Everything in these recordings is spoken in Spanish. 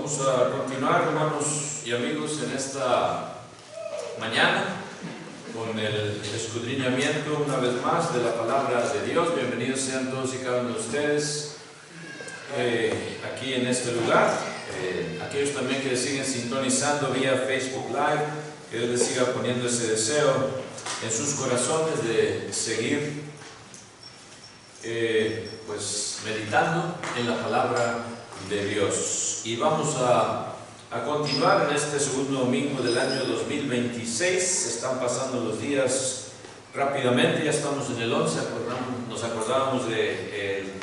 Vamos a continuar, hermanos y amigos, en esta mañana con el escudriñamiento una vez más de la palabra de Dios. Bienvenidos sean todos y cada uno de ustedes aquí en este lugar. Aquellos también que siguen sintonizando vía Facebook Live, que Dios les siga poniendo ese deseo en sus corazones de seguir pues meditando en la palabra de Dios. Y vamos a continuar en este segundo domingo del año 2026. Se están pasando los días rápidamente, ya estamos en el 11, nos acordábamos de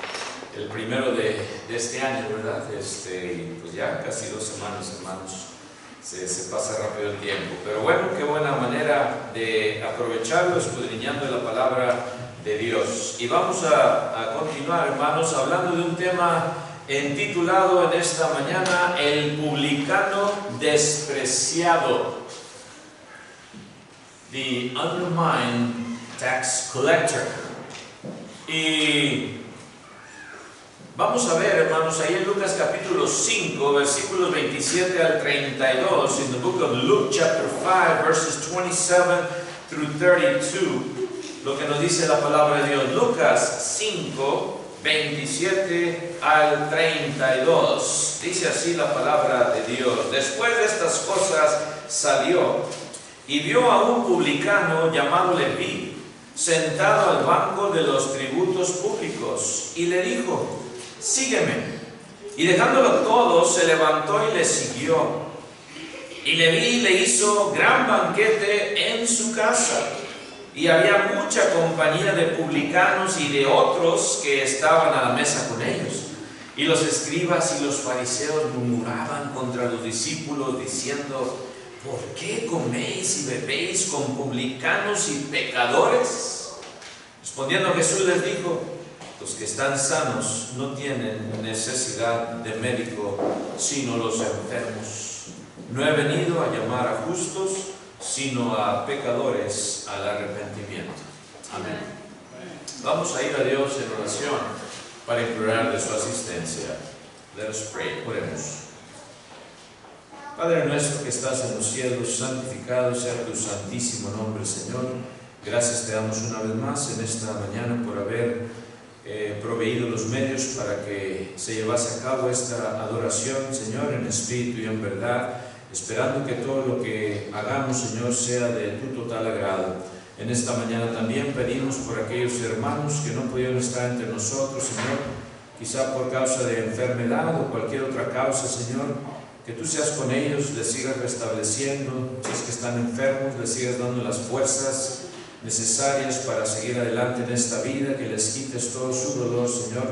el primero de este año, ¿verdad? Y pues ya casi 2 semanas, hermanos, se pasa rápido el tiempo. Pero bueno, qué buena manera de aprovecharlo, escudriñando la palabra de Dios. Y vamos a continuar, hermanos, hablando de un tema intitulado en esta mañana: el publicano despreciado. The undermined tax collector. Y vamos a ver, hermanos, ahí en Lucas capítulo 5, versículos 27 al 32, in the book of Luke chapter 5, verses 27 through 32, lo que nos dice la palabra de Dios. Lucas 5, 27 al 32. Dice así la palabra de Dios: después de estas cosas salió y vio a un publicano llamado Leví sentado al banco de los tributos públicos, y le dijo: sígueme. Y dejándolo todo, se levantó y le siguió. Y Leví le hizo gran banquete en su casa, y había mucha compañía de publicanos y de otros que estaban a la mesa con ellos. Y los escribas y los fariseos murmuraban contra los discípulos, diciendo: ¿por qué coméis y bebéis con publicanos y pecadores? Respondiendo Jesús les dijo: los que están sanos no tienen necesidad de médico, sino los enfermos. No he venido a llamar a justos, sino a pecadores al arrepentimiento. Amén. Vamos a ir a Dios en oración para implorar de su asistencia. Let us pray. Oremos. Padre nuestro que estás en los cielos, santificado sea tu santísimo nombre, Señor. Gracias te damos una vez más en esta mañana por haber proveído los medios para que se llevase a cabo esta adoración, Señor, en espíritu y en verdad, esperando que todo lo que hagamos, Señor, sea de tu total agrado. En esta mañana también pedimos por aquellos hermanos que no pudieron estar entre nosotros, Señor, quizá por causa de enfermedad o cualquier otra causa, Señor, que tú seas con ellos, les sigas restableciendo. Si es que están enfermos, les sigas dando las fuerzas necesarias para seguir adelante en esta vida, que les quites todo su dolor, Señor,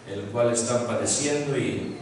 el cual están padeciendo, y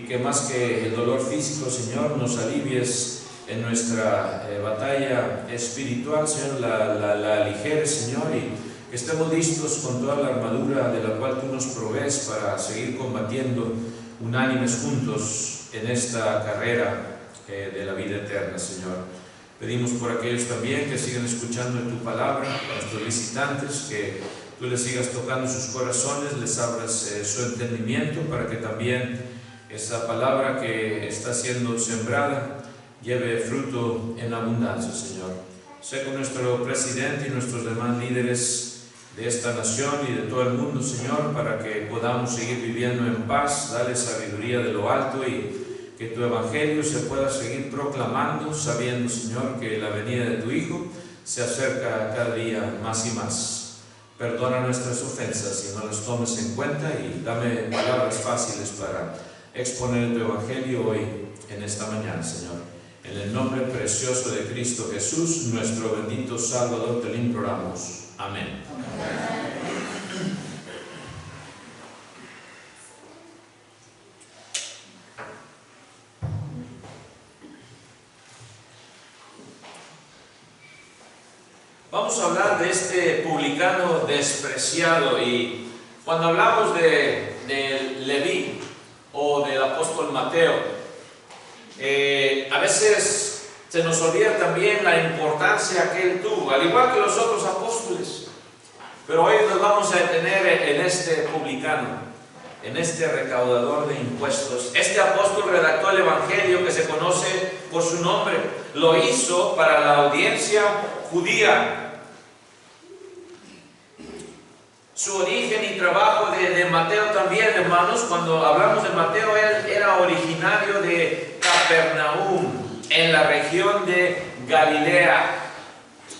que más que el dolor físico, Señor, nos alivies en nuestra batalla espiritual, Señor, la aligeres, Señor, y que estemos listos con toda la armadura de la cual tú nos provees para seguir combatiendo unánimes juntos en esta carrera de la vida eterna, Señor. Pedimos por aquellos también que siguen escuchando de tu palabra, a nuestros visitantes, que tú les sigas tocando sus corazones, les abras su entendimiento, para que también esa palabra que está siendo sembrada lleve fruto en abundancia, Señor. Sé con nuestro presidente y nuestros demás líderes de esta nación y de todo el mundo, Señor, para que podamos seguir viviendo en paz. Dale sabiduría de lo alto y que tu evangelio se pueda seguir proclamando, sabiendo, Señor, que la venida de tu Hijo se acerca cada día más y más. Perdona nuestras ofensas y no las tomes en cuenta, y dame palabras fáciles para exponer tu evangelio hoy, en esta mañana, Señor. En el nombre precioso de Cristo Jesús, nuestro bendito Salvador, te lo imploramos. Amén. Vamos a hablar de este publicano despreciado, y cuando hablamos de Leví o del apóstol Mateo, a veces se nos olvida también la importancia que él tuvo, al igual que los otros apóstoles. Pero hoy nos vamos a detener en este publicano. en este recaudador de impuestos. Este apóstol redactó el Evangelio que se conoce por su nombre. Lo hizo para la audiencia judía. Su origen y trabajo de Mateo también, hermanos, cuando hablamos de Mateo, él era originario de Capernaum, en la región de Galilea.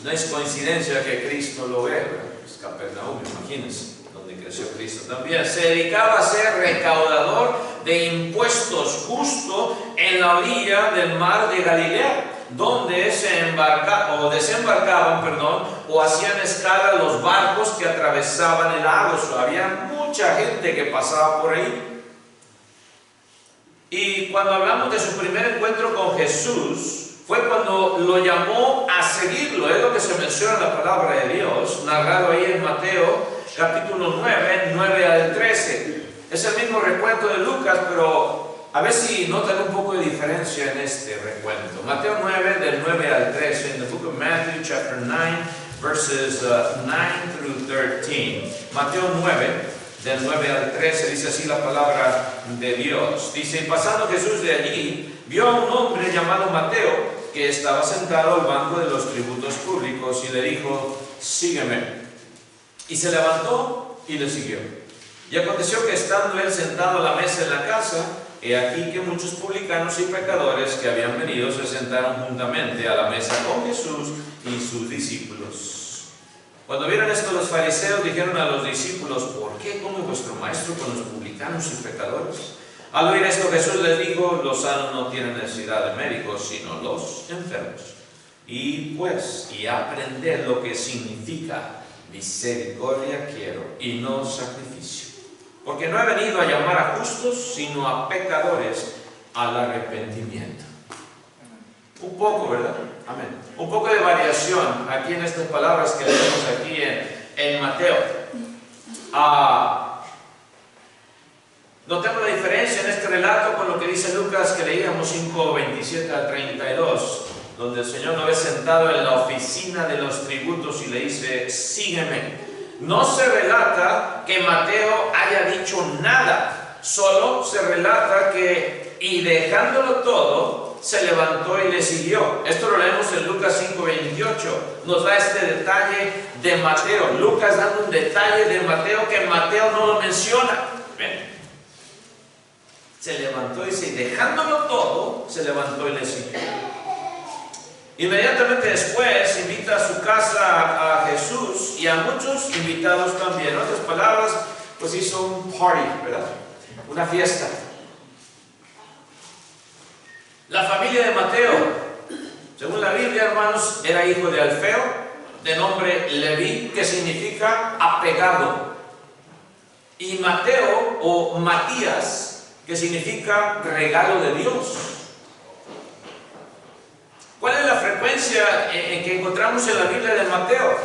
No es coincidencia que Cristo lo vea, es Capernaum, imagínense, donde creció Cristo también. Se dedicaba a ser recaudador de impuestos justo en la orilla del mar de Galilea, donde desembarcaban, o hacían escala los barcos que atravesaban el lago. Había mucha gente que pasaba por ahí. Y cuando hablamos de su primer encuentro con Jesús, fue cuando lo llamó a seguirlo. Es lo que se menciona en la palabra de Dios, narrado ahí en Mateo, capítulo 9, 9 al 13. Es el mismo recuento de Lucas, pero a ver si notan un poco de diferencia en este recuento. Mateo 9, del 9 al 13, in the book of Matthew, chapter 9, verses 9 through 13. Mateo 9, del 9 al 13, dice así la palabra de Dios. Dice: y pasando Jesús de allí, vio a un hombre llamado Mateo, que estaba sentado al banco de los tributos públicos, y le dijo: sígueme. Y se levantó y le siguió. Y aconteció que estando él sentado a la mesa en la casa, he aquí que muchos publicanos y pecadores que habían venido se sentaron juntamente a la mesa con Jesús y sus discípulos. Cuando vieron esto, los fariseos dijeron a los discípulos: ¿por qué come vuestro maestro con los publicanos y pecadores? Al oír esto, Jesús les dijo: los sanos no tienen necesidad de médicos, sino los enfermos. Y aprended lo que significa misericordia quiero y no sacrificio. Porque no he venido a llamar a justos, sino a pecadores al arrepentimiento. Un poco, ¿verdad? Amén. Un poco de variación aquí en estas palabras que leemos aquí en Mateo. Notemos la diferencia en este relato con lo que dice Lucas, que leíamos 5, 27 al 32, donde el Señor lo ve sentado en la oficina de los tributos y le dice: sígueme. No se relata que Mateo haya dicho nada, solo se relata que, y dejándolo todo, se levantó y le siguió. Esto lo leemos en Lucas 5:28. Nos da este detalle de Mateo. Lucas da un detalle de Mateo que Mateo no lo menciona. ¿Ven? Se levantó y dejándolo todo, se levantó y le siguió. Inmediatamente después invita a su casa a Jesús y a muchos invitados también. En otras palabras, pues hizo un party, ¿verdad? Una fiesta. La familia de Mateo, según la Biblia, hermanos, era hijo de Alfeo, de nombre Leví, que significa apegado. Y Mateo, o Matías, que significa regalo de Dios. ¿Cuál es la frecuencia en que encontramos en la Biblia de Mateo?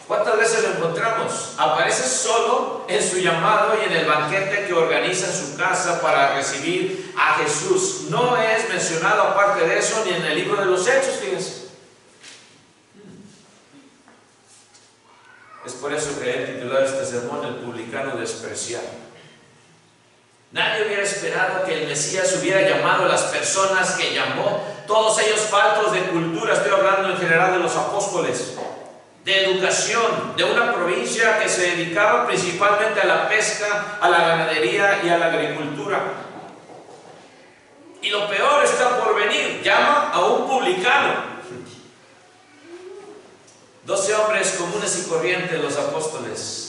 ¿Cuántas veces lo encontramos? Aparece solo en su llamado y en el banquete que organiza en su casa para recibir a Jesús. No es mencionado aparte de eso ni en el libro de los Hechos, fíjense. Es por eso que he titulado este sermón: el publicano despreciado. Nadie hubiera esperado que el Mesías hubiera llamado a las personas que llamó, todos ellos faltos de cultura. Estoy hablando en general de los apóstoles, de educación, de una provincia que se dedicaba principalmente a la pesca, a la ganadería y a la agricultura. Y lo peor está por venir: llama a un publicano. 12 hombres comunes y corrientes, los apóstoles.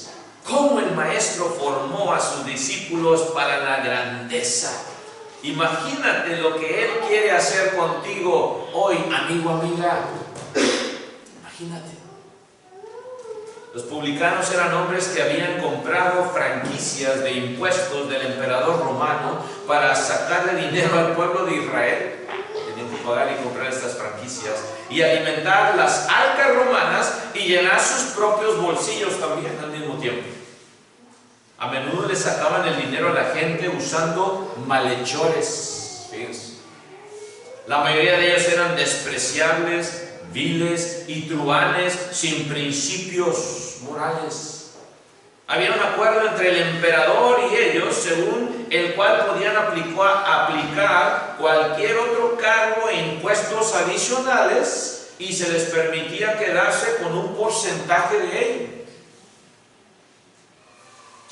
Cómo el Maestro formó a sus discípulos para la grandeza. Imagínate lo que Él quiere hacer contigo hoy, amigo, amiga. Imagínate. Los publicanos eran hombres que habían comprado franquicias de impuestos del emperador romano para sacarle dinero al pueblo de Israel. Tenían que pagar y comprar estas franquicias y alimentar las arcas romanas y llenar sus propios bolsillos también al mismo tiempo. A menudo le sacaban el dinero a la gente usando malhechores. Fíjense. La mayoría de ellos eran despreciables, viles y truhanes sin principios morales. Había un acuerdo entre el emperador y ellos, según el cual podían aplicar cualquier otro cargo e impuestos adicionales y se les permitía quedarse con un porcentaje de ello.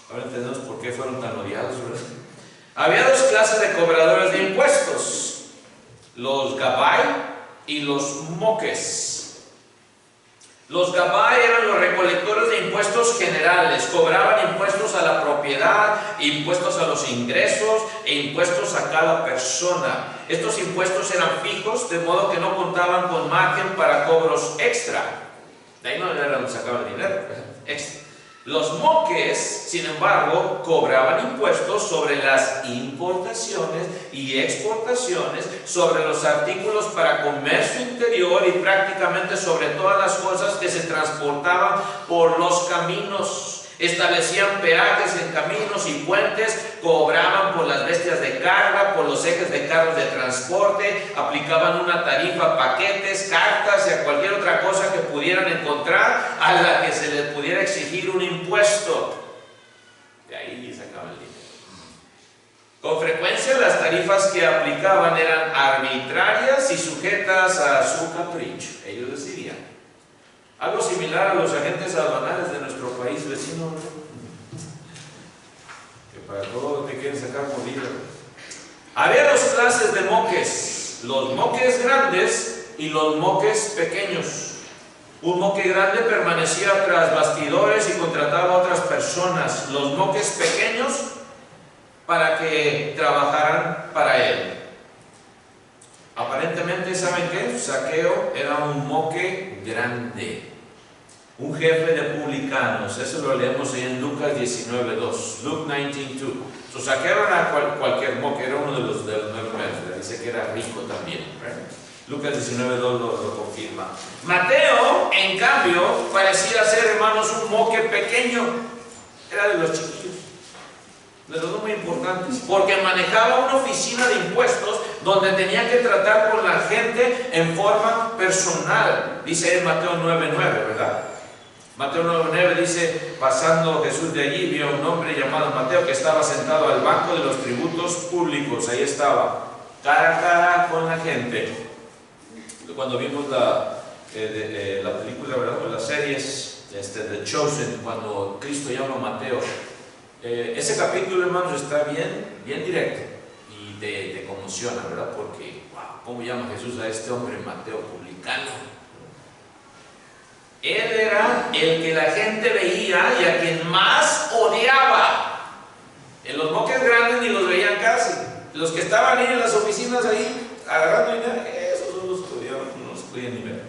Ahora entendemos por qué fueron tan odiados, ¿verdad? Había dos clases de cobradores de impuestos: los gabai y los moques. Los gabai eran los recolectores de impuestos generales, cobraban impuestos a la propiedad, impuestos a los ingresos e impuestos a cada persona. Estos impuestos eran fijos, de modo que no contaban con margen para cobros extra. De ahí no era donde sacaban el dinero, extra. Los moques, sin embargo, cobraban impuestos sobre las importaciones y exportaciones, sobre los artículos para comercio interior y prácticamente sobre todas las cosas que se transportaban por los caminos. Establecían peajes en caminos y puentes, cobraban por las bestias de carga, por los ejes de carros de transporte, aplicaban una tarifa a paquetes, cartas y a cualquier otra cosa que pudieran encontrar a la que se les pudiera exigir un impuesto. De ahí sacaban el dinero. Con frecuencia las tarifas que aplicaban eran arbitrarias y sujetas a su capricho. Ellos decidían. Algo similar a los agentes aduanales de nuestro país vecino, que para todo te quieren sacar mordida. Había dos clases de moques: los moques grandes y los moques pequeños. Un moque grande permanecía tras bastidores y contrataba a otras personas. Los moques pequeños para que trabajaran para él. Aparentemente, ¿saben qué? Zaqueo era un moque grande, un jefe de publicanos. Eso lo leemos en Lucas 19:2, Luke 19:2. Zaqueo era cualquier moque, era uno de los nueve. Dice que era rico también, ¿right? Lucas 19:2 lo confirma. Mateo, en cambio, parecía ser, hermanos, un moque pequeño. Era de los chiquillos, de los muy importantes, porque manejaba una oficina de impuestos donde tenía que tratar con la gente en forma personal. Dice en Mateo 9:9, ¿verdad? Mateo 9:9 dice: pasando Jesús de allí, vio a un hombre llamado Mateo que estaba sentado al banco de los tributos públicos. Ahí estaba, cara a cara con la gente. Cuando vimos la película, ¿verdad? O las series The Chosen, cuando Cristo llama a Mateo, ese capítulo, hermanos, está bien directo y te conmociona, ¿verdad? Porque, wow, ¿cómo llama Jesús a este hombre Mateo, publicano? Él era el que la gente veía y a quien más odiaba. En los moques grandes ni los veían casi. Los que estaban ahí en las oficinas ahí agarrando dinero, esos son los que odiaban, no los podían ni ver.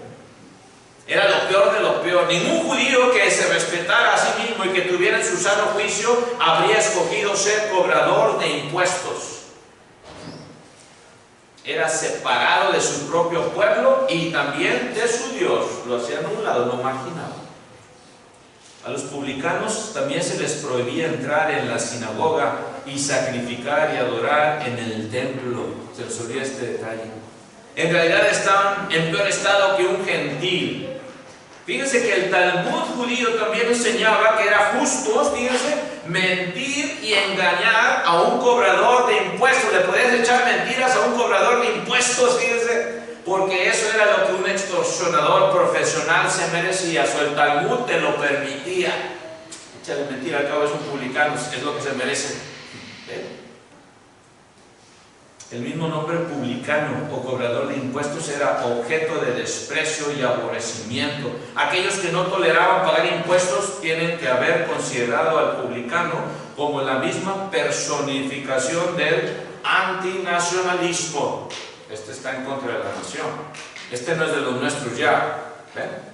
Era lo peor de lo peor. Ningún judío que se respetara a sí mismo y que tuviera en su sano juicio habría escogido ser cobrador de impuestos. Era separado de su propio pueblo y también de su Dios. Lo hacían a un lado, lo marginaban. A los publicanos también se les prohibía entrar en la sinagoga y sacrificar y adorar en el templo. Se les olvida este detalle. En realidad estaban en peor estado que un gentil. Fíjense que el Talmud judío también enseñaba que era justo, fíjense, mentir y engañar a un cobrador de impuestos. Le podías echar mentiras a un cobrador de impuestos, fíjense, porque eso era lo que un extorsionador profesional se merecía. O el Talmud te lo permitía. Échale mentira, al cabo es un publicano, es lo que se merece. ¿Ven? El mismo nombre publicano o cobrador de impuestos era objeto de desprecio y aborrecimiento. Aquellos que no toleraban pagar impuestos tienen que haber considerado al publicano como la misma personificación del antinacionalismo. Este está en contra de la nación. Este no es de los nuestros ya. ¿Ven?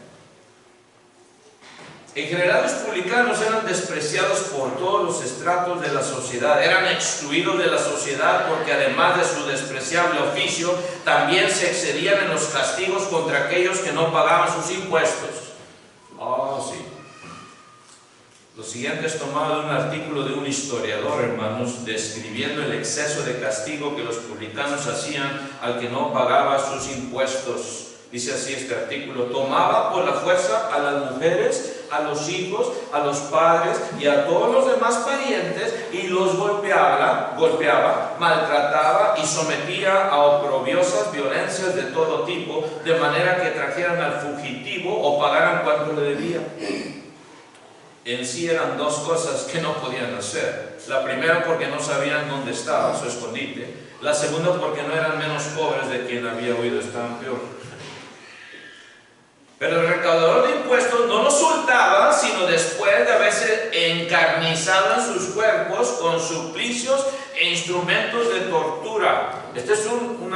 En general los publicanos eran despreciados por todos los estratos de la sociedad, eran excluidos de la sociedad porque además de su despreciable oficio, también se excedían en los castigos contra aquellos que no pagaban sus impuestos. Oh, sí. Lo siguiente es tomado de un artículo de un historiador, hermanos, describiendo el exceso de castigo que los publicanos hacían al que no pagaba sus impuestos. Dice así este artículo: tomaba por la fuerza a las mujeres a los hijos, a los padres y a todos los demás parientes y los golpeaba, maltrataba y sometía a oprobiosas violencias de todo tipo, de manera que trajeran al fugitivo o pagaran cuanto le debía. En sí eran dos cosas que no podían hacer. La primera porque no sabían dónde estaba su escondite. La segunda porque no eran menos pobres de quien había huido, estaban peor. Pero el recaudador de impuestos no los soltaba, sino después de haberse encarnizado en sus cuerpos con suplicios e instrumentos de tortura. Este es un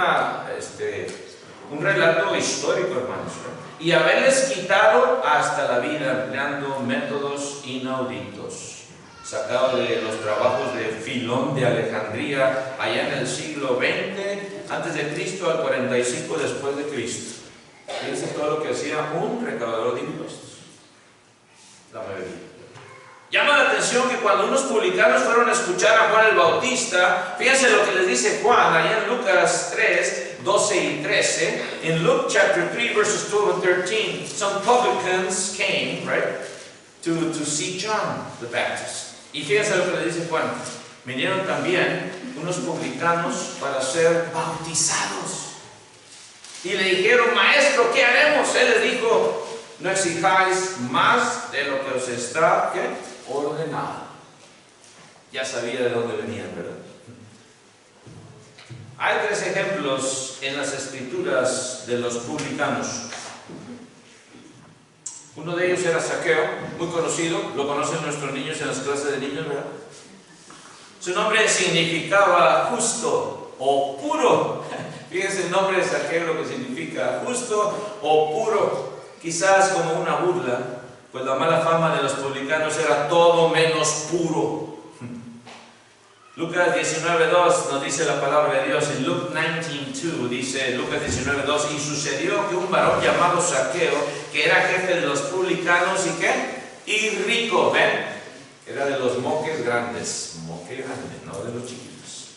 relato histórico, hermanos. Y haberles quitado hasta la vida, empleando métodos inauditos. Sacado de los trabajos de Filón de Alejandría, allá en el siglo XX antes de Cristo al 45 después de Cristo. Fíjense todo lo que hacía un recaudador de impuestos. La mayoría. Llama la atención que cuando unos publicanos fueron a escuchar a Juan el Bautista, fíjense lo que les dice Juan, allá en Lucas 3, 12 y 13. In Luke chapter 3, verses 12 and 13, some publicans came, right, to see John the Baptist. Y fíjense lo que le dice Juan. Vinieron también unos publicanos para ser bautizados. Y le dijeron, maestro, ¿qué haremos? Él les dijo, no exijáis más de lo que os está, ¿qué?, ordenado. Ya sabía de dónde venían, ¿verdad? Hay tres ejemplos en las escrituras de los publicanos. Uno de ellos era Zaqueo, muy conocido, lo conocen nuestros niños en las clases de niños, ¿verdad? Su nombre significaba justo o puro. Fíjense el nombre de Zaqueo, lo que significa justo o puro. Quizás como una burla, pues la mala fama de los publicanos era todo menos puro. Lucas 19:2 nos dice la palabra de Dios. En Luke 19:2 dice Lucas 19:2, y sucedió que un varón llamado Zaqueo, que era jefe de los publicanos y ¿qué? Y rico, ¿ven? Era de los moques grandes, moque grande, no de los chiquitos.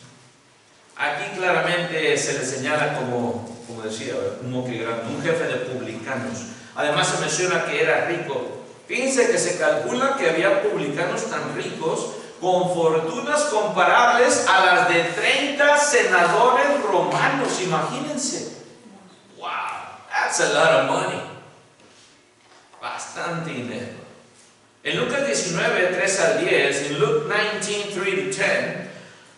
Aquí claramente se le señala como decía, un moque grande, un jefe de publicanos. Además se menciona que era rico. Fíjense que se calcula que había publicanos tan ricos con fortunas comparables a las de 30 senadores romanos. Imagínense. Wow, that's a lot of money. Bastante dinero. En Lucas 19, 3 al 10, en Luke 19, 3 to 10,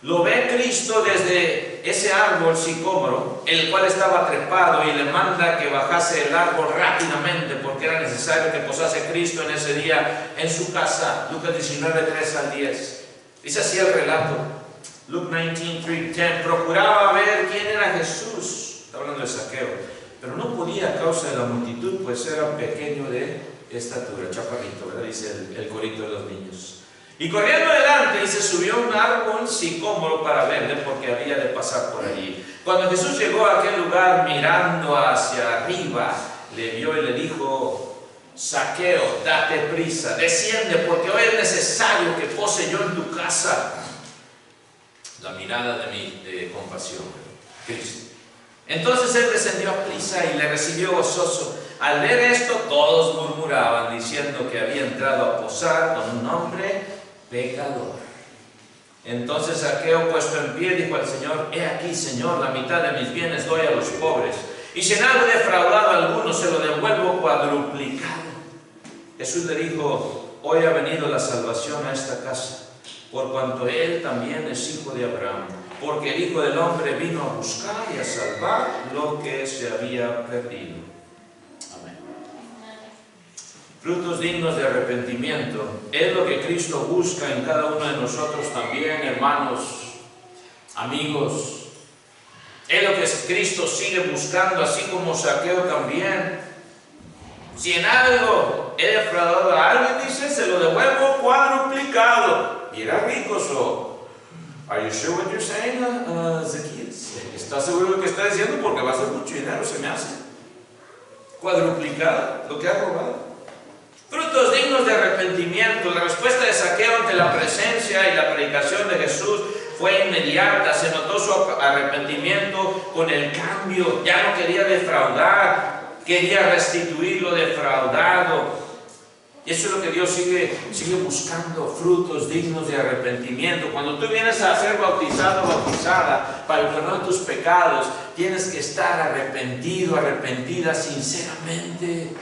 lo ve Cristo desde ese árbol sicómoro, el cual estaba trepado, y le manda que bajase el árbol rápidamente porque era necesario que posase Cristo en ese día en su casa. Lucas 19, 3 al 10. Dice así el relato. Luke 19, 3 to 10. Procuraba ver quién era Jesús. Está hablando de Zaqueo. Pero no podía a causa de la multitud, pues era pequeño de estatura, chaparrito, ¿verdad? Dice el corito de los niños. Y corriendo adelante, y se subió a un árbol sicómoro para verle, porque había de pasar por allí. Cuando Jesús llegó a aquel lugar, mirando hacia arriba, le vio y le dijo: Zaqueo, date prisa, desciende, porque hoy es necesario que pose yo en tu casa. La mirada de compasión, Cristo. Entonces él descendió a prisa y le recibió gozoso. Al ver esto, todos murmuraban, diciendo que había entrado a posar con un hombre pecador. Entonces Zaqueo, puesto en pie, dijo al Señor: He aquí, Señor, la mitad de mis bienes doy a los pobres, y si en algo he defraudado a alguno, se lo devuelvo cuadruplicado. Jesús le dijo: Hoy ha venido la salvación a esta casa, por cuanto él también es hijo de Abraham, porque el Hijo del Hombre vino a buscar y a salvar lo que se había perdido. Amén. Frutos dignos de arrepentimiento es lo que Cristo busca en cada uno de nosotros también, hermanos, amigos. Es lo que Cristo sigue buscando, así como Zaqueo también. Si en algo he defraudado a alguien, dice, se lo devuelvo cuadruplicado. Y era rico, Are you sure what you're saying, Zacchaeus? ¿Estás seguro de lo que está diciendo? Porque va a ser mucho dinero, se me hace. Cuadruplicado lo que ha robado. Frutos dignos de arrepentimiento. La respuesta de Zaqueo ante la presencia y la predicación de Jesús fue inmediata. Se notó su arrepentimiento con el cambio. Ya no quería defraudar, quería restituir lo defraudado. Y eso es lo que Dios sigue buscando, frutos dignos de arrepentimiento. Cuando tú vienes a ser bautizado o bautizada para el perdón de tus pecados, tienes que estar arrepentido, arrepentida sinceramente.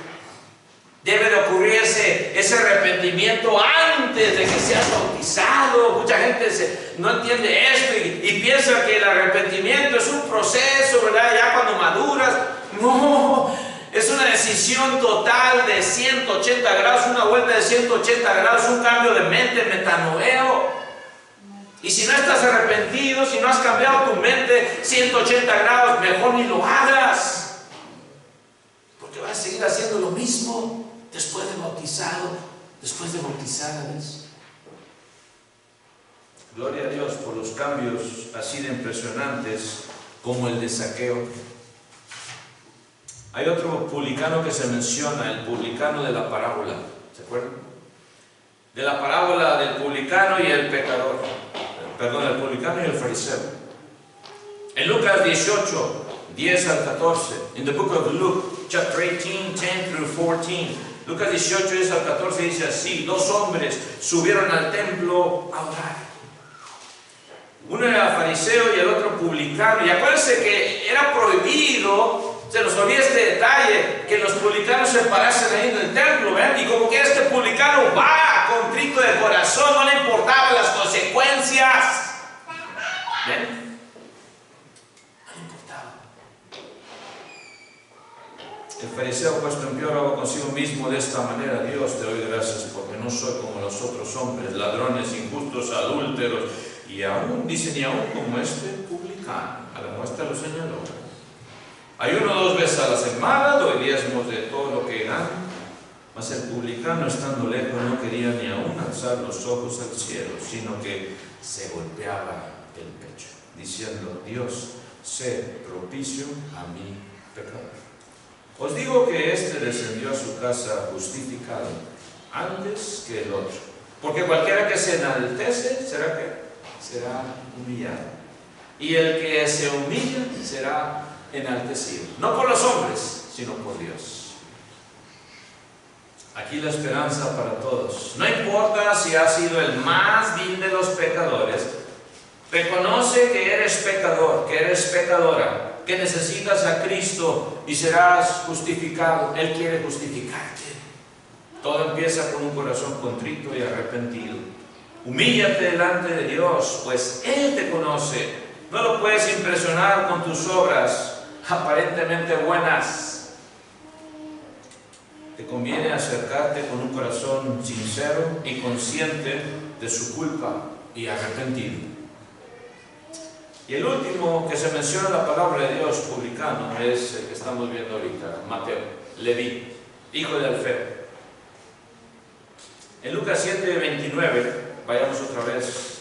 Debe de ocurrir ese arrepentimiento antes de que seas bautizado. Mucha gente no entiende esto y piensa que el arrepentimiento es un proceso, ¿verdad? Ya cuando maduras. No, es una decisión total de 180 grados, una vuelta de 180 grados, un cambio de mente, metanoeo. Y si no estás arrepentido, si no has cambiado tu mente 180 grados, mejor ni lo hagas. Porque vas a seguir haciendo lo mismo después de bautizado, después de bautizada. ¿Ves? Gloria a Dios por los cambios así de impresionantes como el de Zaqueo. Hay otro publicano que se menciona, el publicano de la parábola. ¿Se acuerdan? De la parábola del publicano y el pecador. Perdón, el publicano y el fariseo. En Lucas 18, 10 al 14. In the book of Luke, chapter 18, 10 through 14. Lucas 18, 10 al 14 dice así: dos hombres subieron al templo a orar. Uno era fariseo y el otro publicano. Y acuérdense que era prohibido, se nos olvida este detalle, que los publicanos se parasen ahí en el templo, ¿ven? Y como que este publicano va contrito de corazón, no le importaban las consecuencias. ¿Ven? No le importaba. El fariseo puesto en pie oraba consigo mismo de esta manera: Dios, te doy gracias porque no soy como los otros hombres, ladrones, injustos, adúlteros, y aún, dice, ni aún como este publicano. A la muestra lo señaló. Ayuno 2 veces a la semana, doy diezmos de todo lo que gano. Mas el publicano, estando lejos, no quería ni aún alzar los ojos al cielo, sino que se golpeaba el pecho, diciendo: Dios, sé propicio a mi pecador. Os digo que éste descendió a su casa justificado antes que el otro. Porque cualquiera que se enaltece, ¿será qué? Será humillado. Y el que se humilla será enaltecido. No por los hombres, sino por Dios. Aquí la esperanza para todos. No importa si has sido el más vil de los pecadores, reconoce que eres pecador, que eres pecadora, que necesitas a Cristo y serás justificado. Él quiere justificarte. Todo empieza con un corazón contrito y arrepentido. Humíllate delante de Dios, pues Él te conoce. No lo puedes impresionar con tus obras aparentemente buenas. Te conviene acercarte con un corazón sincero y consciente de su culpa y arrepentido. Y el último que se menciona en la palabra de Dios, publicano, es el que estamos viendo ahorita, Mateo, Leví, hijo de Alfeo. En Lucas 7:29, vayamos otra vez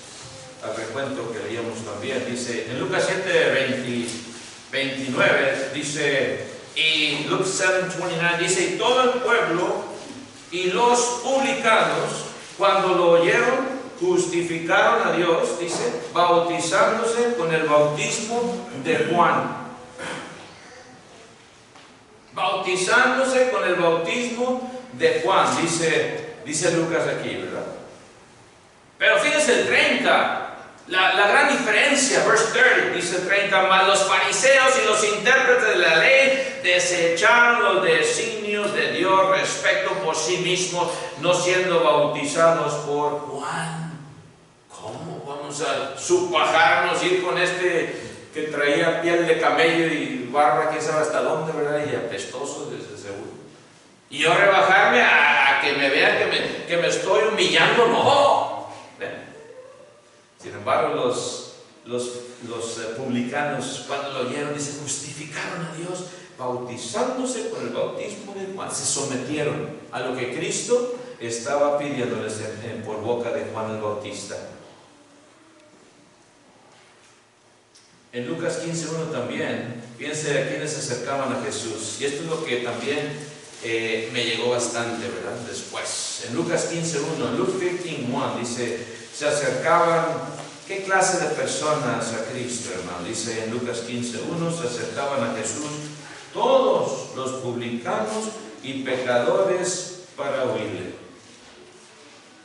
al recuento que leíamos también, dice, en Lucas 7:29, dice, y Luke 7:29 dice: y todo el pueblo y los publicanos, cuando lo oyeron, justificaron a Dios, dice, bautizándose con el bautismo de Juan. Bautizándose con el bautismo de Juan, dice Lucas aquí, ¿verdad? Pero fíjense el 30, la gran diferencia, verse 30, dice el 30, mas los fariseos y los intérpretes de la ley desecharon los designios de Dios respecto por sí mismos, no siendo bautizados por Juan. ¿Cómo vamos a supajarnos, ir con este que traía piel de camello y barba que sabe hasta dónde, ¿verdad? Y apestoso desde seguro. Y yo rebajarme a que me vean que me estoy humillando, no. Sin embargo, los publicanos, cuando lo oyeron, dice, justificaron a Dios bautizándose con el bautismo de Juan. Se sometieron a lo que Cristo estaba pidiéndoles por boca de Juan el Bautista. En Lucas 15:1 también, piense a quienes se acercaban a Jesús. Y esto es lo que también me llegó bastante, ¿verdad? Después, en Lucas 15:1, Luke 15:1 dice, se acercaban, ¿qué clase de personas a Cristo, hermano? Dice en Lucas 15:1, se acercaban a Jesús todos los publicanos y pecadores para oírle.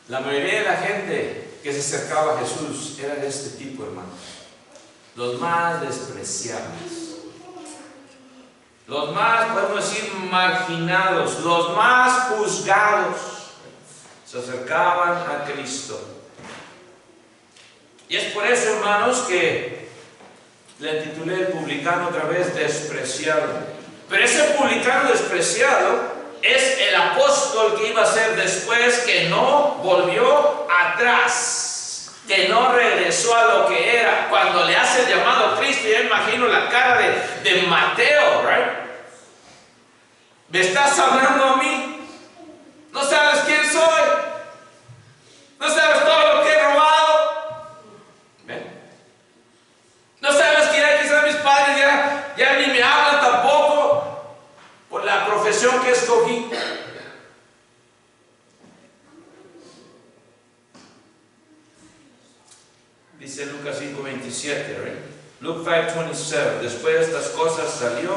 La mayoría de la gente que se acercaba a Jesús era de este tipo, hermanos. Los más despreciables, los más, podemos decir, marginados, los más juzgados, se acercaban a Cristo. Y es por eso, hermanos, que le titulé el publicano otra vez despreciado. Pero ese publicano despreciado es el apóstol que iba a ser después, que no volvió atrás, que no regresó a lo que era. Cuando le hace el llamado a Cristo, ya imagino la cara de Mateo, ¿right? ¿Me estás hablando a mí? ¿No sabes quién soy? ¿No sabes todo lo que he robado? ¿Ven? ¿No sabes que ya quizás mis padres ya ni me hablan tampoco por la profesión que escogí? Dice Lucas 5:27, ¿right? Luke 5:27. Después de estas cosas salió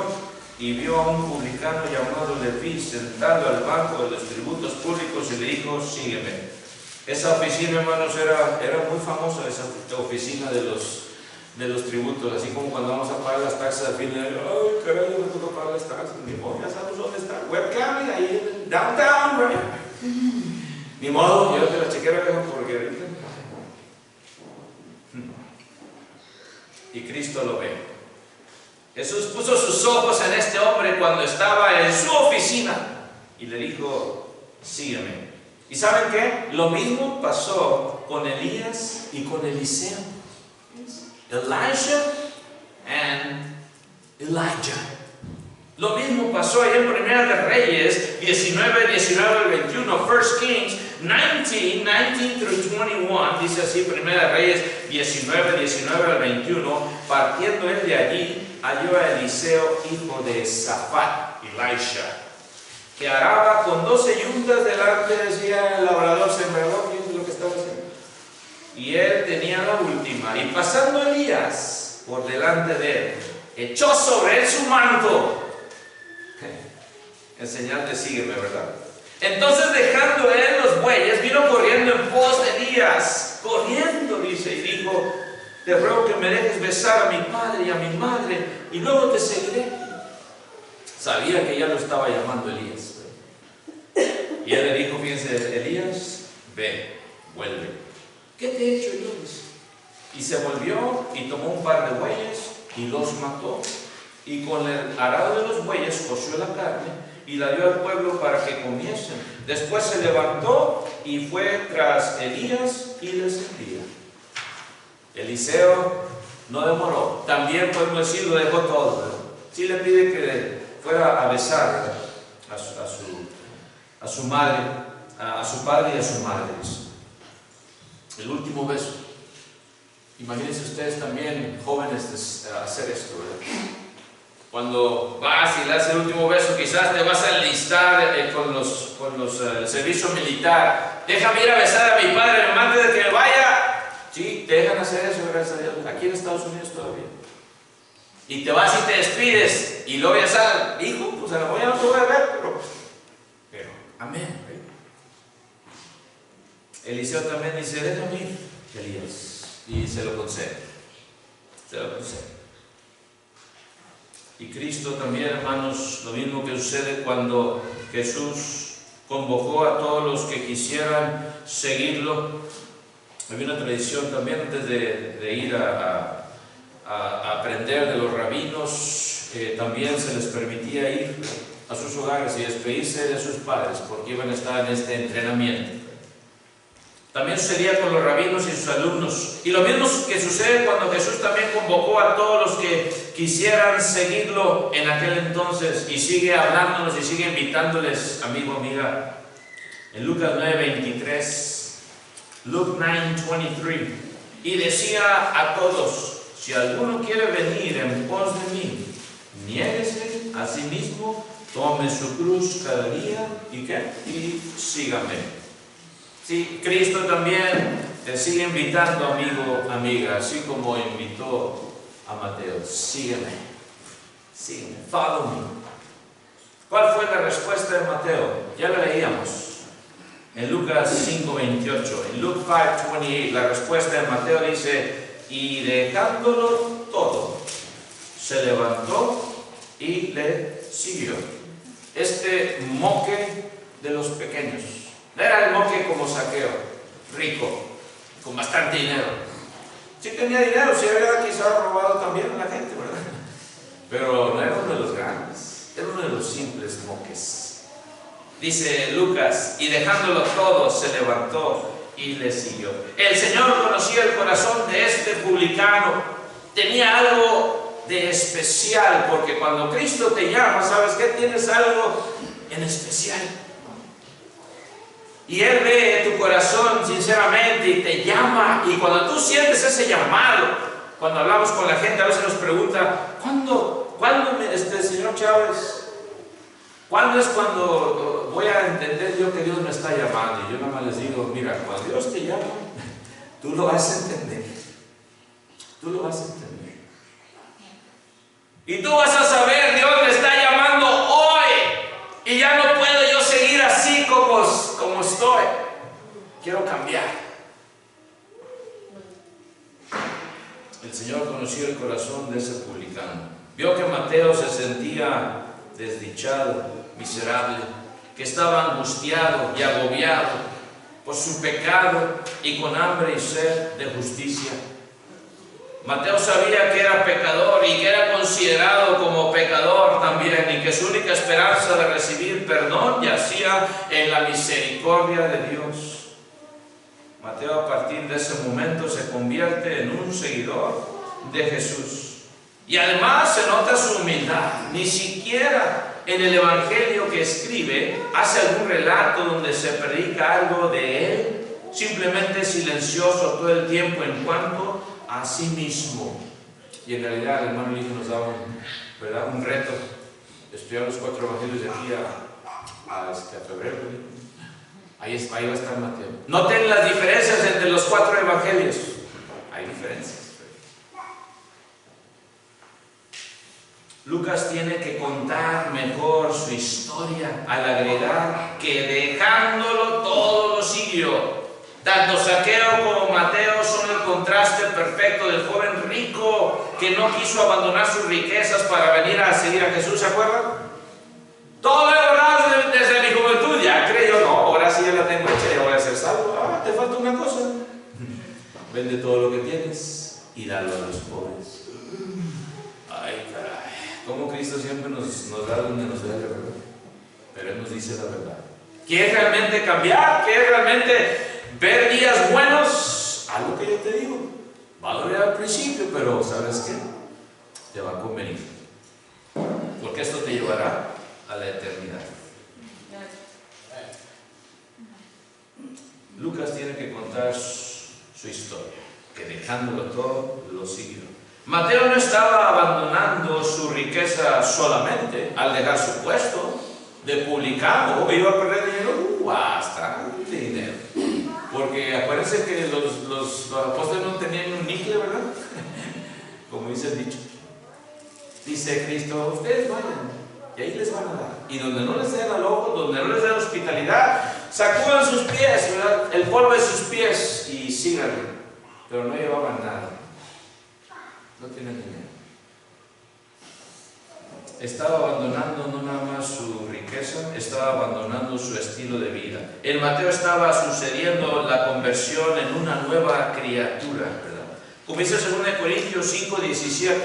y vio a un publicano llamado Leví sentado al banco de los tributos públicos y le dijo: sígueme. Esa oficina, hermanos, era muy famosa, esa oficina de los tributos, así como cuando vamos a pagar las taxas al fin de año. Ay, caray, yo me tengo que pagar las taxas. Ni modo, ya sabes dónde está. Webcam, ahí en downtown, right? Ni modo, yo te la chequera porque ahorita. Y Cristo lo ve. Jesús puso sus ojos en este hombre cuando estaba en su oficina y le dijo: sígueme. ¿Y saben qué? Lo mismo pasó con Elías y con Eliseo. Elijah and Elijah. Lo mismo pasó ahí en Primera de Reyes 19 al 21, 1 Kings 19 through 21, dice así, Primera de Reyes 19 al 21, partiendo él de allí, halló a Eliseo, hijo de Safat, Elisha, que araba con 12 yuntas delante, decía el labrador sembrador, ¿qué es lo que estaba haciendo? Y él tenía la última, y pasando Elías por delante de él, echó sobre él su manto, en señal de sígueme, ¿verdad? Entonces, dejando él los bueyes, vino corriendo en pos de Elías, corriendo, dice, y dijo: te ruego que me dejes besar a mi padre y a mi madre, y luego te seguiré. Sabía que ya lo estaba llamando Elías. Y él le dijo, fíjense, Elías, ve, vuelve. ¿Qué te he hecho yo? Y se volvió y tomó un par de bueyes y los mató. Y con el arado de los bueyes coció la carne y la dio al pueblo para que comiesen. Después se levantó y fue tras Elías y le servía. Eliseo no demoró. También podemos decir, lo dejó todo, ¿verdad? Sí le pide que fuera a besar a su madre, a su padre y a su madre. El último beso. Imagínense ustedes también, jóvenes, hacer esto, ¿verdad? Cuando vas y le das el último beso, quizás te vas a enlistar con el servicio militar. Déjame ir a besar a mi padre antes de que me vaya. Sí, te dejan hacer eso, gracias a Dios. Aquí en Estados Unidos todavía. Y te vas y te despides. Y luego ya sabes, hijo, pues a la mañana no te voy a ver, pero amén. Eliseo también dice: déjame ir, Elías. Y se lo concede. Se lo concede. Y Cristo también, hermanos, lo mismo que sucede cuando Jesús convocó a todos los que quisieran seguirlo. Había una tradición también antes de ir a aprender de los rabinos, también se les permitía ir a sus hogares y despedirse de sus padres porque iban a estar en este entrenamiento. También sucedía con los rabinos y sus alumnos. Y lo mismo que sucede cuando Jesús también convocó a todos los que quisieran seguirlo en aquel entonces, y sigue hablándonos y sigue invitándoles, amigo, amiga. En Lucas 9:23, Luke 9:23, y decía a todos: si alguno quiere venir en pos de mí, niéguese a sí mismo, tome su cruz cada día y sígame. Sí, Cristo también te sigue invitando, amigo, amiga, así como invitó a Mateo: sígueme, sígueme, follow me. ¿Cuál fue la respuesta de Mateo? Ya la leíamos. En Lucas 5:28, en Luke 5:28, la respuesta de Mateo dice, y dejándolo todo, se levantó y le siguió. Este moque de los pequeños, no era el moque como Zaqueo, rico, con bastante dinero. Sí tenía dinero, sí había quizás robado también a la gente, ¿verdad? Pero no era uno de los grandes, era uno de los simples moques. Dice Lucas, y dejándolo todo, se levantó y le siguió. El Señor conocía el corazón de este publicano. Tenía algo de especial, porque cuando Cristo te llama, ¿sabes qué? Tienes algo en especial. Y Él ve tu corazón sinceramente y te llama. Y cuando tú sientes ese llamado, cuando hablamos con la gente, a veces nos pregunta, ¿cuándo señor Chávez? ¿Cuándo es cuando voy a entender yo que Dios me está llamando? Y yo nada más les digo, mira, cuando Dios te llama, tú lo vas a entender. Tú lo vas a entender. Y tú vas a saber, Dios me está llamando hoy. Y ya no puedo yo seguir así como estoy. Quiero cambiar. El Señor conoció el corazón de ese publicano. Vio que Mateo se sentía desdichado, miserable, que estaba angustiado y agobiado por su pecado y con hambre y sed de justicia. Mateo sabía que era pecador y que era considerado como pecador también, y que su única esperanza de recibir perdón yacía en la misericordia de Dios. Mateo, a partir de ese momento, se convierte en un seguidor de Jesús. Y además se nota su humildad. Ni siquiera en el Evangelio que escribe hace algún relato donde se predica algo de él. Simplemente silencioso todo el tiempo en cuanto a sí mismo. Y en realidad el hermano Lidio nos daba un reto. Estudiar los 4 evangelios de aquí a febrero. Ahí va a estar Mateo. Noten las diferencias entre los 4 evangelios. Hay diferencias. Lucas tiene que contar mejor su historia al agregar que dejándolo todo lo siguió. Tanto Zaqueo como Mateo son el contraste perfecto del joven rico que no quiso abandonar sus riquezas para venir a seguir a Jesús. ¿Se acuerdan? Todo lo he orado desde mi juventud. Ya creo, no, ahora sí ya la tengo hecha, ya voy a ser salvo. Ah, te falta una cosa. Vende todo lo que tienes y dalo a los pobres. Ay, caray. Como Cristo siempre nos da donde nos debe, ¿verdad? Pero Él nos dice la verdad. ¿Quieres realmente cambiar? ¿Quieres realmente ver días buenos? Haz lo que yo te digo. Va a doler al principio, pero ¿sabes qué? Te va a convenir. Porque esto te llevará a la eternidad. Lucas tiene que contar su historia, que dejándolo todo, lo siguió. Mateo no estaba abandonando su riqueza solamente al dejar su puesto de publicano, o iba a perder dinero, bastante dinero. Porque acuérdense que los apóstoles no tenían un níquel, ¿verdad? Como dice el dicho. Dice Cristo, ustedes vayan, y ahí les van a dar. Y donde no les den al ojo, donde no les den hospitalidad, sacudan sus pies, ¿verdad? El polvo de sus pies y síganle. Pero no llevaban nada. No tienen dinero. Estaba abandonando no nada más su riqueza, estaba abandonando su estilo de vida. En Mateo estaba sucediendo la conversión en una nueva criatura, ¿verdad? Como dice 2 Corintios 5:17.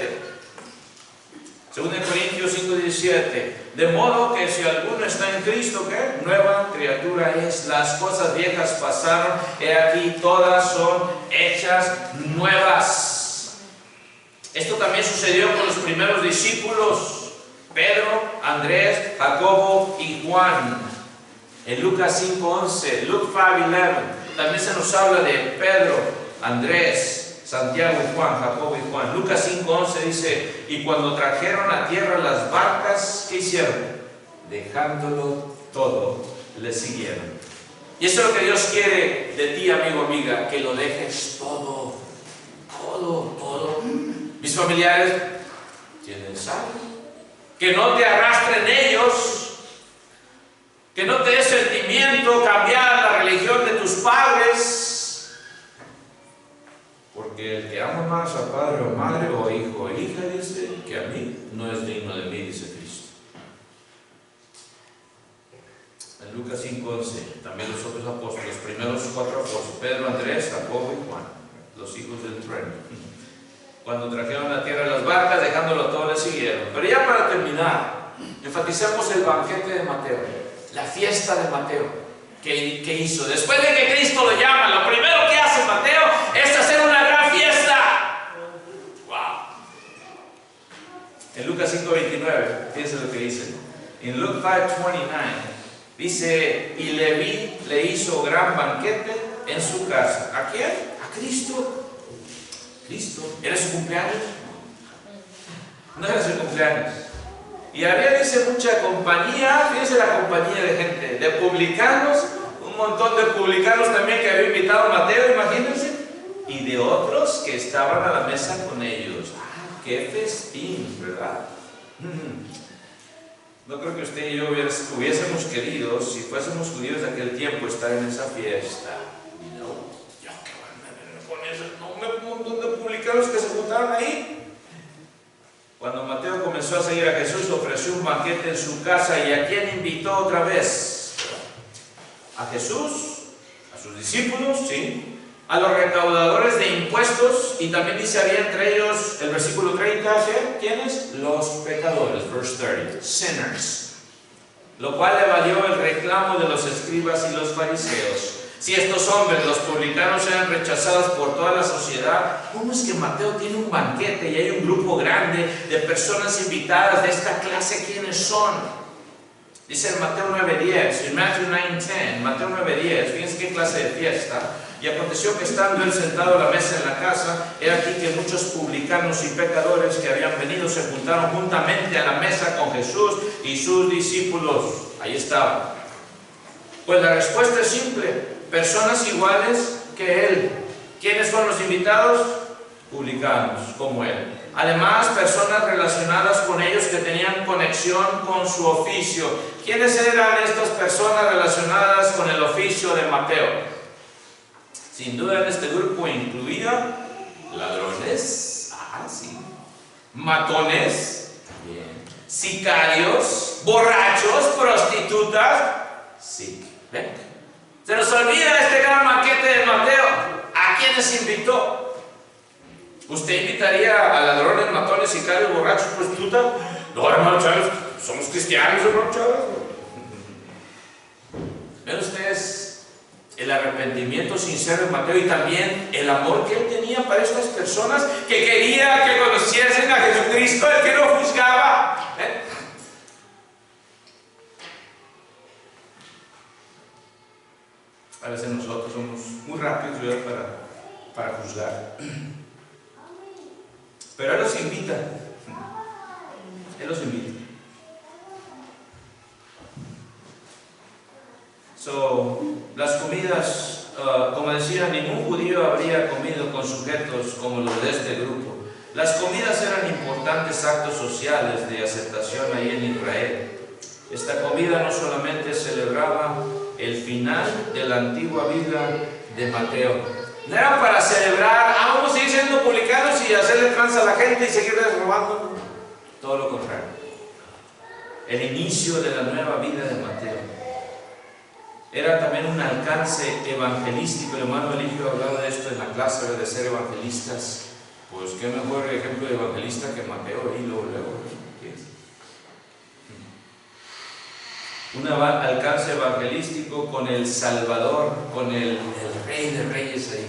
2 Corintios 5:17. De modo que si alguno está en Cristo, ¿qué? Nueva criatura es. Las cosas viejas pasaron, he aquí todas son hechas nuevas. Esto también sucedió con los primeros discípulos, Pedro, Andrés, Jacobo y Juan. En Lucas 5:11, Luke 5:11, también se nos habla de Pedro, Andrés, Santiago y Juan, Jacobo y Juan. Lucas 5:11 dice, y cuando trajeron a tierra las barcas, ¿qué hicieron? Dejándolo todo, le siguieron. Y eso es lo que Dios quiere de ti, amigo, amiga, que lo dejes todo, todo, todo. Mis familiares tienen salud. Que no te arrastren ellos, que no te dé sentimiento cambiar la religión padres, porque el que ama más a padre o madre o hijo o hija, dice, que a mí, no es digno de mí, dice Cristo. En Lucas 5:11, también los otros apóstoles, los primeros 4 apóstoles, Pedro, Andrés, Jacobo y Juan, los hijos del trueno, cuando trajeron a tierra las barcas, dejándolo todo, le siguieron. Pero ya para terminar, enfatizamos el banquete de Mateo, la fiesta de Mateo. ¿Qué hizo? Después de que Cristo lo llama, lo primero que hace Mateo es hacer una gran fiesta. ¡Wow! En Lucas 5:29, fíjense lo que dice. En Luke 5:29, dice, y Leví le hizo gran banquete en su casa. ¿A quién? A Cristo. Cristo. ¿Era su cumpleaños? No era su cumpleaños. Y había, dice, mucha compañía, fíjense la compañía de gente, de publicanos, un montón de publicanos también que había invitado a Mateo, imagínense, y de otros que estaban a la mesa con ellos. ¡Ah, qué festín!, ¿verdad? No creo que usted y yo hubiésemos querido, si fuésemos judíos de aquel tiempo, estar en esa fiesta. No, yo qué van a ver con eso, un montón de publicanos que se juntaron ahí. Cuando Mateo comenzó a seguir a Jesús, ofreció un banquete en su casa. ¿Y a quién invitó otra vez? A Jesús, a sus discípulos, sí, a los recaudadores de impuestos, y también dice, había entre ellos, el versículo 30, ¿sí? ¿Quiénes? Los pecadores, verse 30, sinners, lo cual le valió el reclamo de los escribas y los fariseos. Si estos hombres, los publicanos, eran rechazados por toda la sociedad, ¿cómo es que Mateo tiene un banquete y hay un grupo grande de personas invitadas de esta clase? ¿Quiénes son? Dice en Mateo 9:10, en Matthew 9:10, Mateo 9:10, fíjense qué clase de fiesta. Y aconteció que estando él sentado a la mesa en la casa, era aquí que muchos publicanos y pecadores que habían venido se juntaron juntamente a la mesa con Jesús y sus discípulos. Ahí estaban. Pues la respuesta es simple. Personas iguales que él. ¿Quiénes fueron los invitados? Publicanos, como él. Además, personas relacionadas con ellos que tenían conexión con su oficio. ¿Quiénes eran estas personas relacionadas con el oficio de Mateo? Sin duda en este grupo incluía ladrones, sí, matones, bien, sicarios, borrachos, prostitutas, sí. ¿Ven? Se nos olvida este gran banquete de Mateo. ¿A quiénes invitó? ¿Usted invitaría a ladrones, matones, sicarios, borrachos, prostitutas? No, hermano Chávez, somos cristianos, hermano Chávez. ¿Ven ustedes el arrepentimiento sincero de Mateo y también el amor que él tenía para estas personas que quería que conociesen a Jesucristo, el que no juzgaba? A veces nosotros somos muy rápidos para juzgar. Pero Él los invita. Él los invita. Las comidas, como decía, ningún judío habría comido con sujetos como los de este grupo. Las comidas eran importantes actos sociales de aceptación ahí en Israel. Esta comida no solamente celebraba el final de la antigua vida de Mateo. No era para celebrar, vamos a seguir siendo publicanos y hacerle tranza a la gente y seguirles robando. Todo lo contrario. El inicio de la nueva vida de Mateo era también un alcance evangelístico. El hermano Eligio hablaba de esto en la clase de ser evangelistas. Pues qué mejor ejemplo de evangelista que Mateo, y luego. Un alcance evangelístico con el Salvador, con el Rey de Reyes ahí,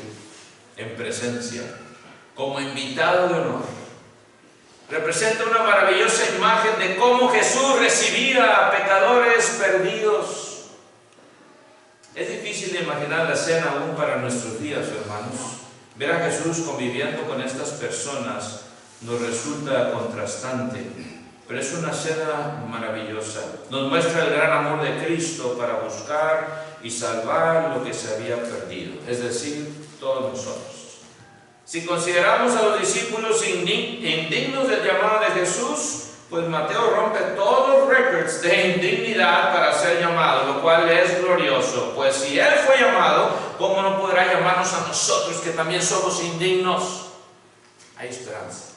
en presencia, como invitado de honor. Representa una maravillosa imagen de cómo Jesús recibía a pecadores perdidos. Es difícil de imaginar la escena aún para nuestros días, hermanos. Ver a Jesús conviviendo con estas personas nos resulta contrastante. Pero es una escena maravillosa. Nos muestra el gran amor de Cristo para buscar y salvar lo que se había perdido, es decir, todos nosotros. Si consideramos a los discípulos indignos del llamado de Jesús, pues Mateo rompe todos los récords standards de indignidad para ser llamado, lo cual es glorioso. Pues si Él fue llamado, ¿cómo no podrá llamarnos a nosotros que también somos indignos? Hay esperanza.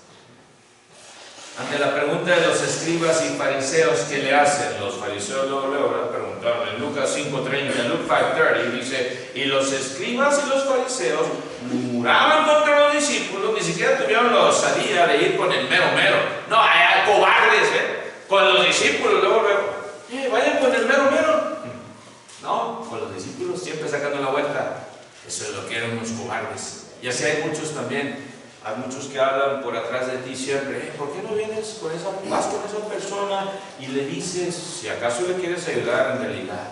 Ante la pregunta de los escribas y fariseos que le hacen, los fariseos luego preguntaron en Lucas 5:30, Luke 5:30, dice, y los escribas y los fariseos murmuraban contra los discípulos, ni siquiera tuvieron la osadía de ir con el mero mero. No, hay cobardes, con los discípulos, luego, vayan con el mero mero. No, con los discípulos siempre sacando la vuelta. Eso es lo que eran los cobardes. Y así hay muchos también. Hay muchos que hablan por atrás de ti siempre, ¿por qué no vienes con vas con esa persona y le dices, si acaso le quieres ayudar en realidad?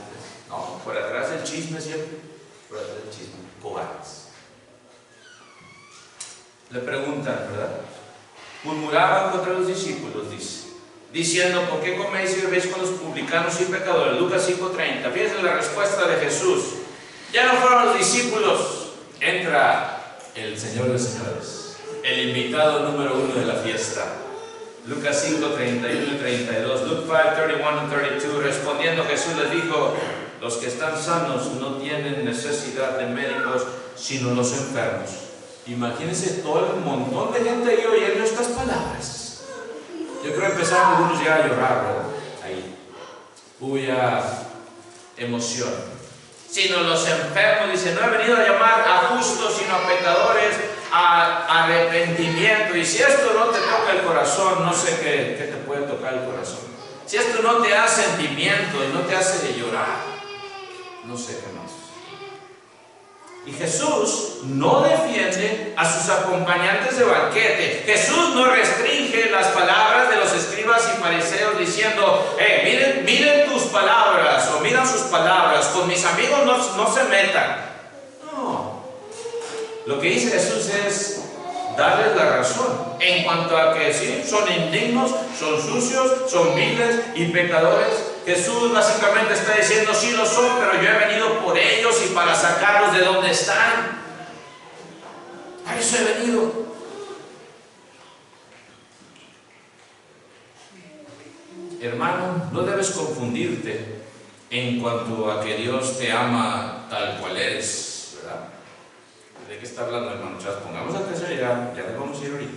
No, por atrás del chisme siempre, por atrás del chisme, cobardes. Le preguntan, ¿verdad? Murmuraban contra los discípulos, dice, diciendo, ¿por qué coméis y bebéis con los publicanos y pecadores? Lucas 5:30, fíjense la respuesta de Jesús. Ya no fueron los discípulos, entra el Señor de señores, el invitado número 1 de la fiesta. Lucas 5:31 y 32, Luke 5:31 y 32, respondiendo Jesús les dijo, los que están sanos no tienen necesidad de médicos, sino los enfermos. Imagínense todo el montón de gente ahí oyendo estas palabras. Yo creo que empezaron algunos ya a llorar, ¿verdad? Ahí. Hubo ya emoción. Sino los enfermos, dice, no he venido a llamar a justos, sino a pecadores, a arrepentimiento. Y si esto no te toca el corazón, no sé qué te puede tocar el corazón. Si esto no te da sentimiento y no te hace de llorar, no sé qué más. Y Jesús no defiende a sus acompañantes de banquete. Jesús no restringe las palabras de los escribas y fariseos diciendo, miren tus palabras, o miran sus palabras, con mis amigos no se metan. No. Lo que dice Jesús es darles la razón en cuanto a que sí, son indignos, son sucios, son viles y pecadores. Jesús básicamente está diciendo, sí lo son, pero yo he venido por ellos y para sacarlos de donde están. Para eso he venido. Hermano, no debes confundirte en cuanto a que Dios te ama tal cual eres, ¿verdad? ¿De qué está hablando, hermano? Pongamos atención, ya les vamos a ir ahorita.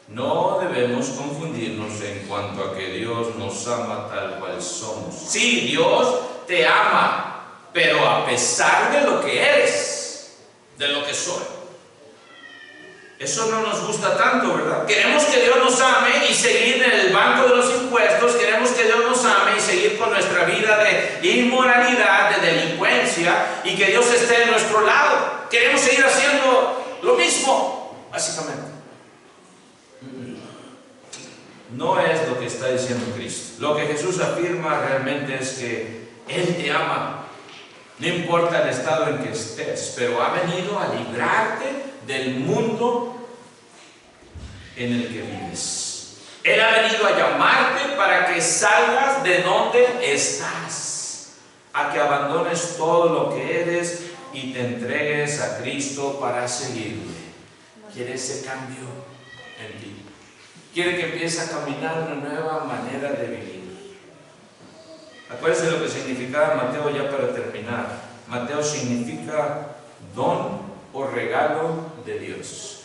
No debemos confundirnos en cuanto a que Dios nos ama tal cual somos. Sí, Dios te ama, pero a pesar de lo que eres, de lo que soy. Eso no nos gusta tanto, ¿verdad? Queremos que Dios nos ame y seguir en el banco de los impuestos. Queremos que Dios nos ame y seguir con nuestra vida de inmoralidad, de delincuencia, y que Dios esté de nuestro lado. Queremos seguir haciendo lo mismo, básicamente. No es lo que está diciendo Cristo. Lo que Jesús afirma realmente es que Él te ama. No importa el estado en que estés, pero ha venido a librarte del mundo en el que vives. Él ha venido a llamarte para que salgas de donde estás, a que abandones todo lo que eres y te entregues a Cristo para seguirle. Quiere ese cambio en ti. Quiere que empieces a caminar una nueva manera de vivir. Acuérdense lo que significaba Mateo, ya para terminar. Mateo significa don o regalo de Dios.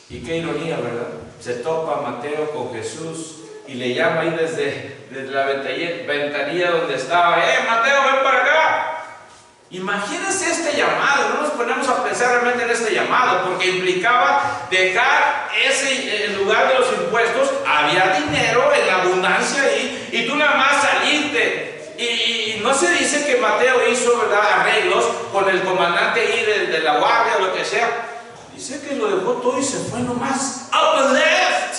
Y qué ironía, ¿verdad? Se topa Mateo con Jesús y le llama ahí desde la ventanilla donde estaba. Mateo, ven para acá. Imagínense este llamado. No nos ponemos a pensar realmente en este llamado, porque implicaba dejar ese lugar de los impuestos. Había dinero en abundancia ahí, y tú nada más salirte. Y no se dice que Mateo hizo, ¿verdad?, arreglos con el comandante ahí de la guardia o lo que sea. Dice que lo dejó todo y se fue nomás. Up and left.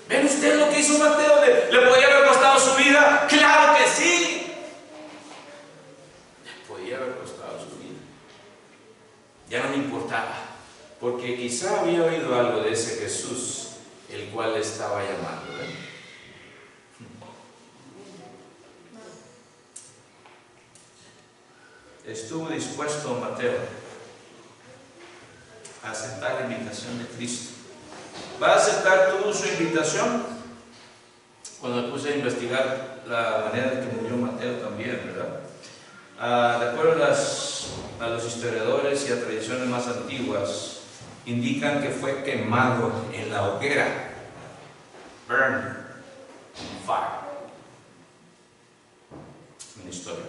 ¿Ven ustedes lo que hizo Mateo? ¿Le podía haber costado su vida? ¡Claro que sí! Podía haber costado su vida. Ya no me importaba, porque quizá había oído algo de ese Jesús, el cual le estaba llamando, ¿verdad? Estuvo dispuesto Mateo a aceptar la invitación de Cristo. ¿Va a aceptar tú su invitación? cuando me puse a investigar la manera en que murió Mateo también, ¿verdad? De acuerdo a los historiadores y a tradiciones más antiguas, indican que fue quemado en la hoguera. Burn in fire. Una historia.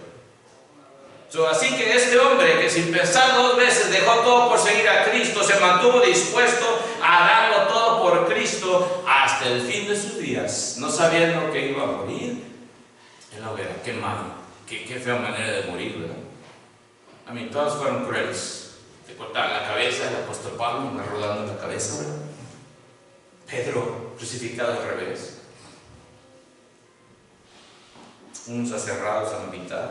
Así que este hombre, que sin pensar dos veces dejó todo por seguir a Cristo, se mantuvo dispuesto a darlo todo por Cristo hasta el fin de sus días, no sabiendo que iba a morir en la hoguera, quemado. Qué fea manera de morir, ¿verdad? A mí todas fueron crueles. Te cortaban la cabeza, el apóstol Pablo me rodando la cabeza, ¿verdad? Pedro crucificado al revés, unos aserrados a la mitad.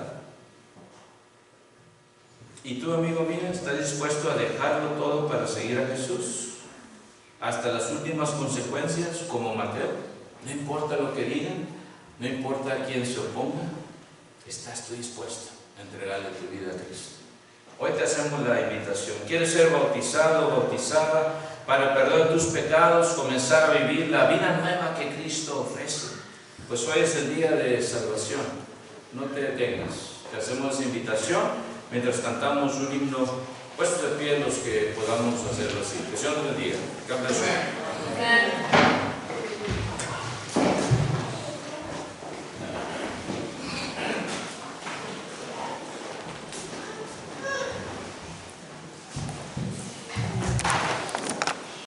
¿Y tú, amigo mío, estás dispuesto a dejarlo todo para seguir a Jesús hasta las últimas consecuencias, como Mateo? No importa lo que digan, no importa a quién se oponga, ¿estás tú dispuesto a entregarle tu vida a Cristo? Hoy te hacemos la invitación. ¿Quieres ser bautizado o bautizada para perdonar tus pecados, comenzar a vivir la vida nueva que Cristo ofrece? Pues hoy es el día de salvación. No te detengas. Te hacemos esa invitación mientras cantamos un himno, puestos de pie los que podamos hacerlo así. Que Dios nos bendiga. God bless you.